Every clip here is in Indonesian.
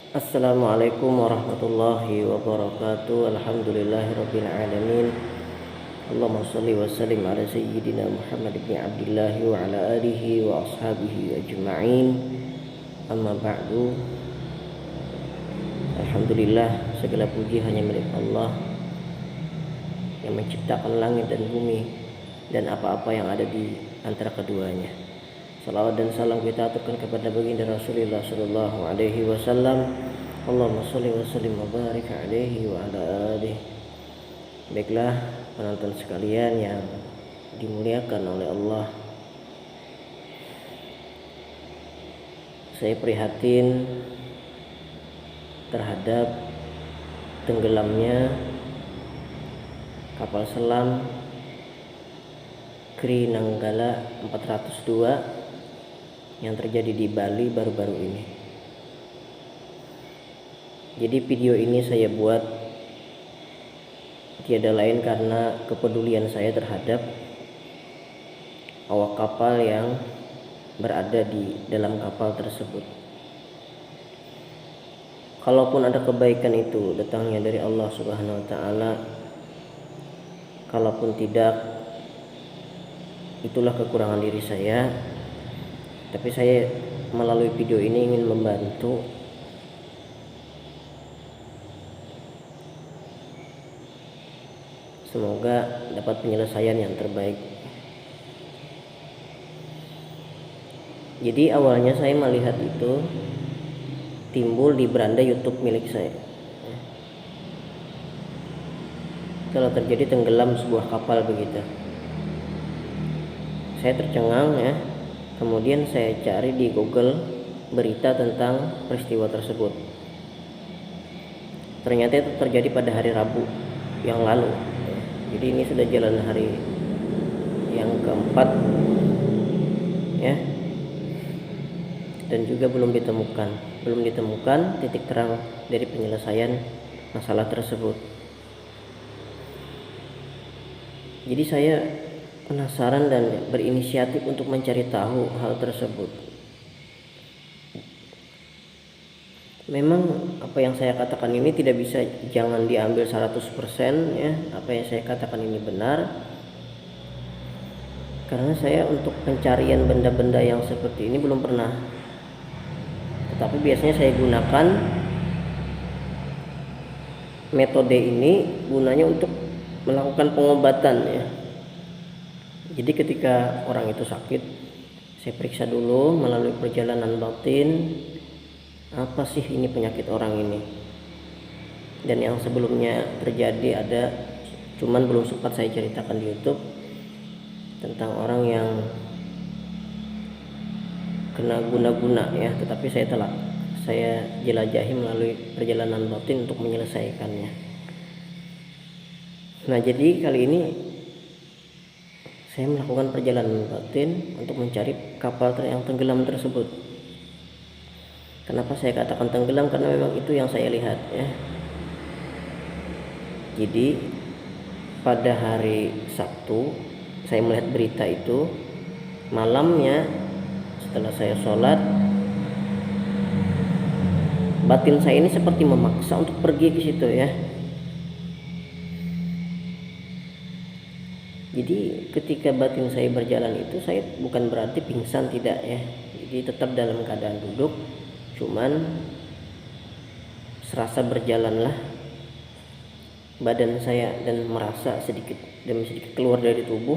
Assalamualaikum warahmatullahi wabarakatuh. Alhamdulillahirabbil alamin. Allahumma shalli wa sallim ala sayyidina Muhammad ibn Abdullah wa ala alihi wa ashabihi ajma'in. Amma ba'du. Alhamdulillah, segala puji hanya milik Allah yang menciptakan langit dan bumi dan apa-apa yang ada di antara keduanya. Salawat dan salam kita aturkan kepada baginda Rasulullah sallallahu alaihi wasallam. Allahumma shalli wa sallim wa barik alaihi wa ala alihi. Baiklah penonton sekalian yang dimuliakan oleh Allah, saya prihatin terhadap tenggelamnya kapal selam Kri Nanggala 402 yang terjadi di Bali baru-baru ini. Jadi video ini saya buat tiada lain karena kepedulian saya terhadap awak kapal yang berada di dalam kapal tersebut. Kalaupun ada kebaikan itu datangnya dari Allah Subhanahu wa taala, kalaupun tidak, itulah kekurangan diri saya. Tapi saya melalui video ini ingin membantu semoga dapat penyelesaian yang terbaik. Jadi awalnya saya melihat itu timbul di beranda YouTube milik saya. Kalau terjadi tenggelam sebuah kapal begitu, saya tercengang ya. Kemudian saya cari di Google berita tentang peristiwa tersebut. Ternyata itu terjadi pada hari Rabu yang lalu. Jadi ini sudah jalan hari yang keempat ya. Dan juga belum ditemukan titik terang dari penyelesaian masalah tersebut. Jadi saya penasaran dan berinisiatif untuk mencari tahu hal tersebut. Memang apa yang saya katakan ini tidak bisa, jangan diambil 100% ya. Apa yang saya katakan ini benar. Karena saya untuk pencarian benda-benda yang seperti ini belum pernah. Tetapi biasanya saya gunakan metode ini gunanya untuk melakukan pengobatan ya. Jadi ketika orang itu sakit, saya periksa dulu melalui perjalanan batin, apa sih ini penyakit orang ini. Dan yang sebelumnya terjadi ada, cuman belum sempat saya ceritakan di YouTube, tentang orang yang kena guna-guna ya, tetapi saya jelajahi melalui perjalanan batin untuk menyelesaikannya. Nah, jadi kali ini saya melakukan perjalanan batin untuk mencari kapal yang tenggelam tersebut. Kenapa saya katakan tenggelam? Karena memang itu yang saya lihat ya. Jadi pada hari Sabtu saya melihat berita itu, malamnya setelah saya sholat, batin saya ini seperti memaksa untuk pergi ke situ ya. Jadi ketika batin saya berjalan itu, saya bukan berarti pingsan, tidak ya. Jadi tetap dalam keadaan duduk, cuman serasa berjalanlah badan saya dan merasa sedikit demi sedikit keluar dari tubuh,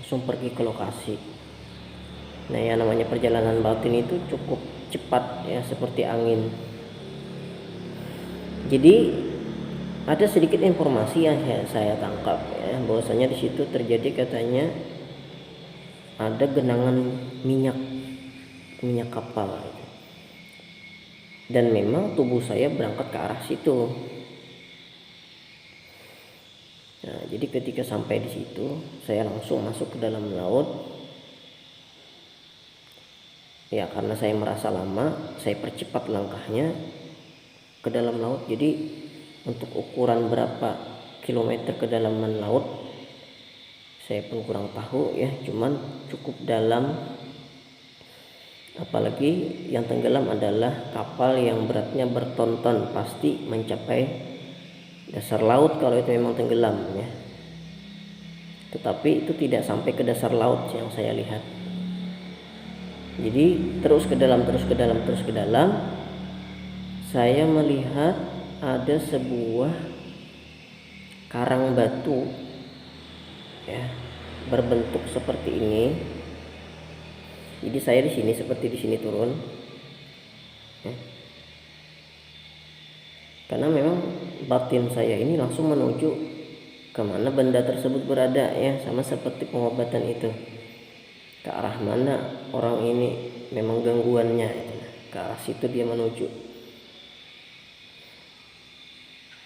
langsung pergi ke lokasi. Nah, yang namanya perjalanan batin itu cukup cepat ya, seperti angin. Jadi ada sedikit informasi yang saya tangkap ya, bahwasanya di situ terjadi, katanya ada genangan minyak kapal. Dan memang tubuh saya berangkat ke arah situ. Nah, jadi ketika sampai di situ, saya langsung masuk ke dalam laut. Ya, karena saya merasa lama, saya percepat langkahnya ke dalam laut. Jadi untuk ukuran berapa kilometer kedalaman laut saya pun kurang tahu ya, cuman cukup dalam Apalagi yang tenggelam adalah kapal yang beratnya berton-ton, pasti mencapai dasar laut kalau itu memang tenggelam ya. Tetapi itu tidak sampai ke dasar laut yang saya lihat. Jadi terus ke dalam, saya melihat ada sebuah karang batu ya, berbentuk seperti ini. Jadi saya di sini seperti di sini turun ya. Karena memang batin saya ini langsung menuju kemana benda tersebut berada ya, sama seperti pengobatan itu, ke arah mana orang ini memang gangguannya itu, ke arah situ dia menuju.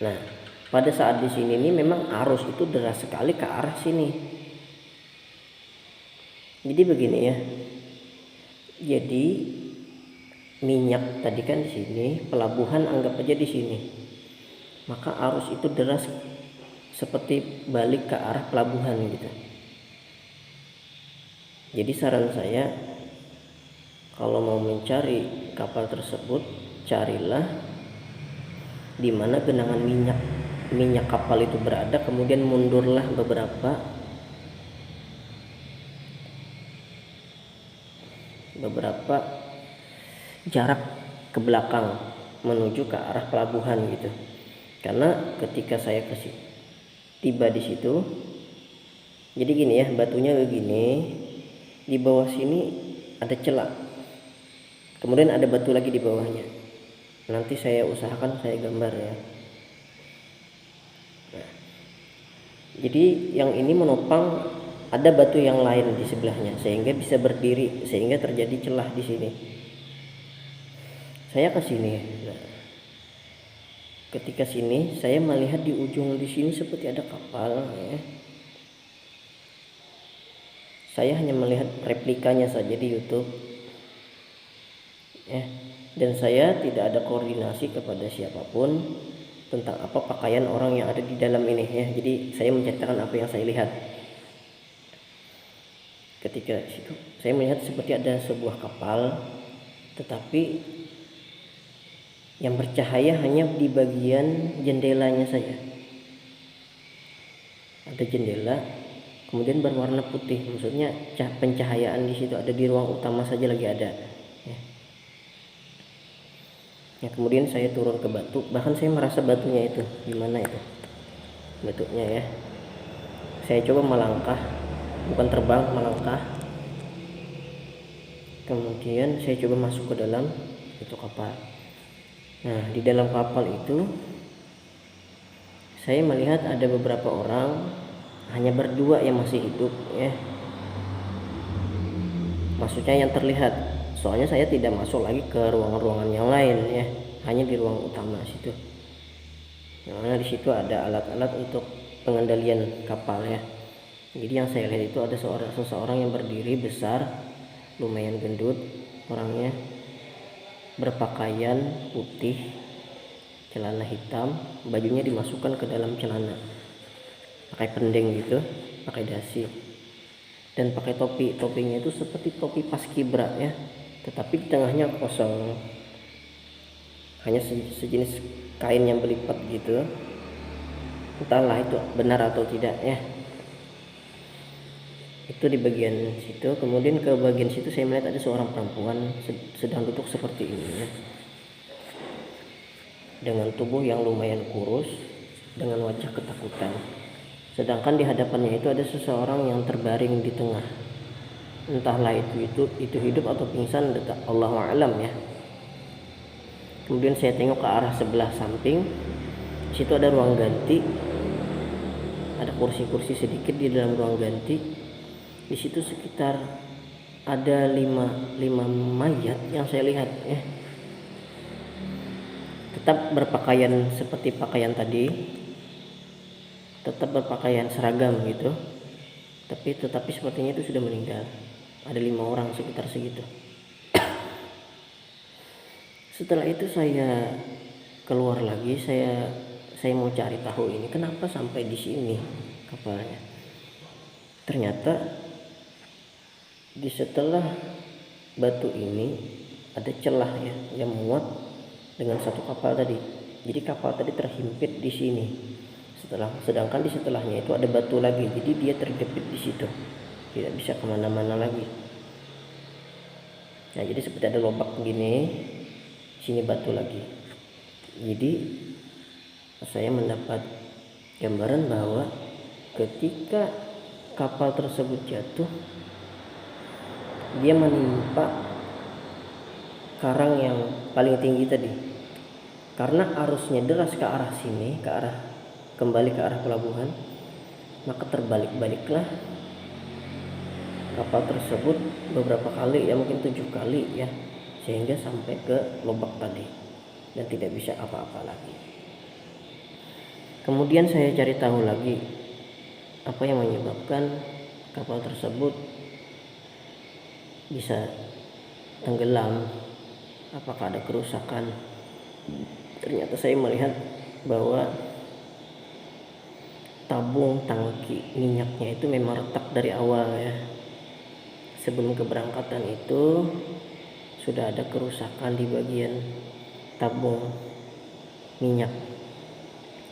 Nah, pada saat di sini ini memang arus itu deras sekali ke arah sini. Jadi begini ya. Jadi minyak tadi kan di sini, pelabuhan anggap aja di sini. Maka arus itu deras seperti balik ke arah pelabuhan gitu. Jadi saran saya, kalau mau mencari kapal tersebut, carilah di mana genangan minyak kapal itu berada, kemudian mundurlah beberapa jarak ke belakang menuju ke arah pelabuhan gitu. Karena ketika saya tiba di situ, jadi gini ya, batunya begini, di bawah sini ada celah, kemudian ada batu lagi di bawahnya. Nanti saya usahakan saya gambar ya. Nah, jadi yang ini menopang, ada batu yang lain di sebelahnya sehingga bisa berdiri, sehingga terjadi celah di sini. Saya ke sini. Nah, ketika sini saya melihat di ujung di sini seperti ada kapal ya. Saya hanya melihat replikanya saja di YouTube ya, dan saya tidak ada koordinasi kepada siapapun tentang apa pakaian orang yang ada di dalam ini ya. Jadi saya menceritakan apa yang saya lihat. Ketika situ saya melihat seperti ada sebuah kapal, tetapi yang bercahaya hanya di bagian jendelanya saja. Ada jendela, kemudian berwarna putih, maksudnya pencahayaan di situ ada di ruang utama saja lagi ada. Ya, kemudian saya turun ke batu, bahkan saya merasa batunya itu gimana itu bentuknya ya. Saya coba melangkah, bukan terbang, melangkah. Kemudian saya coba masuk ke dalam itu kapal. Nah, di dalam kapal itu saya melihat ada beberapa orang, hanya berdua yang masih hidup ya. Maksudnya yang terlihat. Soalnya saya tidak masuk lagi ke ruangan-ruangan yang lain ya, hanya di ruang utama situ. Karena di situ ada alat-alat untuk pengendalian kapal ya. Jadi yang saya lihat itu ada seseorang yang berdiri besar, lumayan gendut orangnya, berpakaian putih, celana hitam, bajunya dimasukkan ke dalam celana, pakai pending gitu, pakai dasi, dan pakai topi. Topinya itu seperti topi paskibra ya, tetapi di tengahnya kosong, hanya sejenis kain yang berlipat gitu. Entahlah itu benar atau tidak ya. Itu di bagian situ. Kemudian ke bagian situ saya melihat ada seorang perempuan sedang duduk seperti ini ya, dengan tubuh yang lumayan kurus, dengan wajah ketakutan. Sedangkan di hadapannya itu ada seseorang yang terbaring di tengah. Entahlah itu hidup atau pingsan, Allahu a'lam ya. Kemudian saya tengok ke arah sebelah samping, di situ ada ruang ganti, ada kursi-kursi sedikit di dalam ruang ganti. Di situ sekitar ada lima mayat yang saya lihat ya, tetap berpakaian seperti pakaian tadi, tetap berpakaian seragam gitu, tetapi sepertinya itu sudah meninggal. Ada 5 orang sekitar segitu. Setelah itu saya keluar lagi, saya mau cari tahu ini kenapa sampai di sini kapalnya. Ternyata setelah batu ini ada celah ya yang muat dengan satu kapal tadi. Jadi kapal tadi terhimpit di sini. Sedangkan di setelahnya itu ada batu lagi. Jadi dia terjepit di situ. Tidak bisa kemana-mana lagi. Nah, jadi seperti ada lubang gini. Sini batu lagi. Jadi saya mendapat gambaran bahwa ketika kapal tersebut jatuh, dia menimpa karang yang paling tinggi tadi. Karena arusnya deras ke arah sini, kembali ke arah pelabuhan, maka terbalik-baliklah kapal tersebut beberapa kali, ya mungkin 7 kali ya, sehingga sampai ke lubang tadi dan tidak bisa apa-apa lagi. Kemudian saya cari tahu lagi apa yang menyebabkan kapal tersebut bisa tenggelam, apakah ada kerusakan. Ternyata saya melihat bahwa tabung tangki minyaknya itu memang retak dari awal ya. Sebelum keberangkatan itu sudah ada kerusakan di bagian tabung minyak,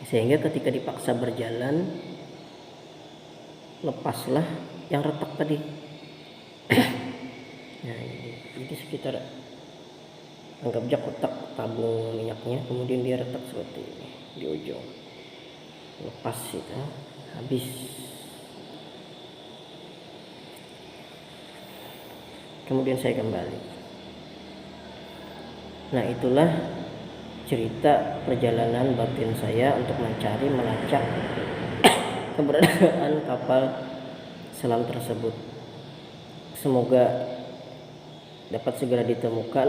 sehingga ketika dipaksa berjalan lepaslah yang retak tadi. Nah, jadi sekitar anggap jak kotak tabung minyaknya, kemudian dia retak seperti ini di ujung, lepas itu habis. Kemudian saya kembali. Nah, itulah cerita perjalanan batin saya untuk mencari melacak keberadaan kapal selam tersebut. Semoga dapat segera ditemukan